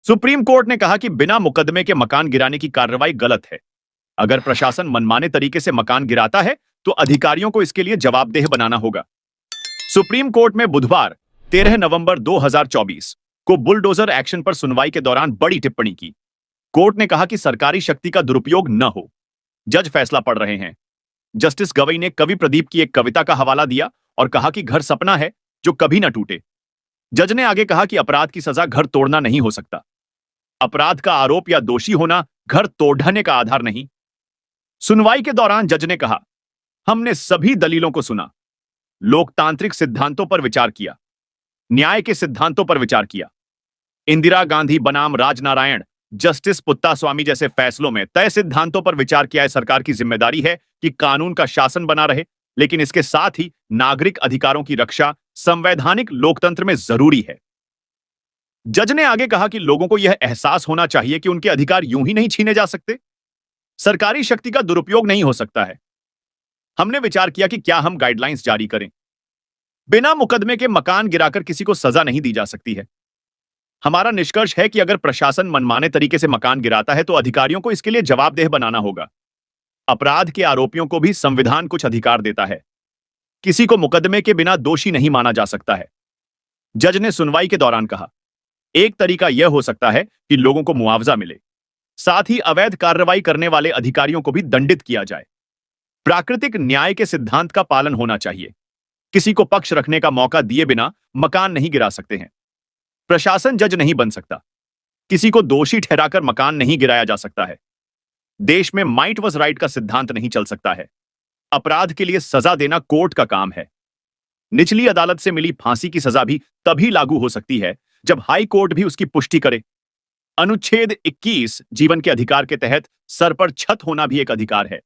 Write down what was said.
Supreme court ने कहा कि बिना मुकदमे के मकान गिराने की कार्रवाई गलत है। अगर प्रशासन मनमाने तरीके से मकान गिराता है तो अधिकारियों को इसके लिए जवाबदेह बनाना होगा। सुप्रीम कोर्ट में बुधवार 13 नवंबर 2024 को बुलडोजर एक्शन पर सुनवाई के दौरान बड़ी टिप्पणी की। कोर्ट ने कहा कि सरकारी शक्ति का दुरुपयोग न हो। जज फैसला पढ़ रहे हैं। जस्टिस गवई ने कवि प्रदीप की एक कविता का हवाला दिया और कहा कि घर सपना है जो कभी न टूटे। जज ने आगे कहा कि अपराध की सजा घर तोड़ना नहीं हो सकता। अपराध का आरोप या दोषी होना घर तोड़ने का आधार नहीं। सुनवाई के दौरान जज ने कहा, हमने सभी दलीलों को सुना, लोकतांत्रिक सिद्धांतों पर विचार किया, न्याय के सिद्धांतों पर विचार किया। इंदिरा गांधी बनाम राजनारायण, जस्टिस पुत्तास्वामी जैसे फैसलों में तय सिद्धांतों पर विचार किया है। सरकार की जिम्मेदारी है कि कानून का शासन बना रहे, लेकिन इसके साथ ही नागरिक अधिकारों की रक्षा संवैधानिक लोकतंत्र में जरूरी है। जज ने आगे कहा कि लोगों को यह एहसास होना चाहिए कि उनके अधिकार यूं ही नहीं छीने जा सकते। सरकारी शक्ति का दुरुपयोग नहीं हो सकता है। हमने विचार किया कि क्या हम गाइडलाइंस जारी करें। बिना मुकदमे के मकान गिराकर किसी को सजा नहीं दी जा सकती है। हमारा निष्कर्ष है कि अगर प्रशासन मनमाने तरीके से मकान गिराता है तो अधिकारियों को इसके लिए जवाबदेह बनाना होगा। अपराध के आरोपियों को भी संविधान कुछ अधिकार देता है। किसी को मुकदमे के बिना दोषी नहीं माना जा सकता है। जज ने सुनवाई के दौरान कहा, एक तरीका यह हो सकता है कि लोगों को मुआवजा मिले, साथ ही अवैध कार्रवाई करने वाले अधिकारियों को भी दंडित किया जाए। प्राकृतिक न्याय के सिद्धांत का पालन होना चाहिए। किसी को पक्ष रखने का मौका दिए बिना मकान नहीं गिरा सकते हैं। प्रशासन जज नहीं बन सकता। किसी को दोषी ठहराकर मकान नहीं गिराया जा सकता है। देश में माइट वॉज राइट का सिद्धांत नहीं चल सकता है। अपराध के लिए सजा देना कोर्ट का काम है। निचली अदालत से मिली फांसी की सजा भी तभी लागू हो सकती है जब हाई कोर्ट भी उसकी पुष्टि करे। अनुच्छेद 21 जीवन के अधिकार के तहत सर पर छत होना भी एक अधिकार है।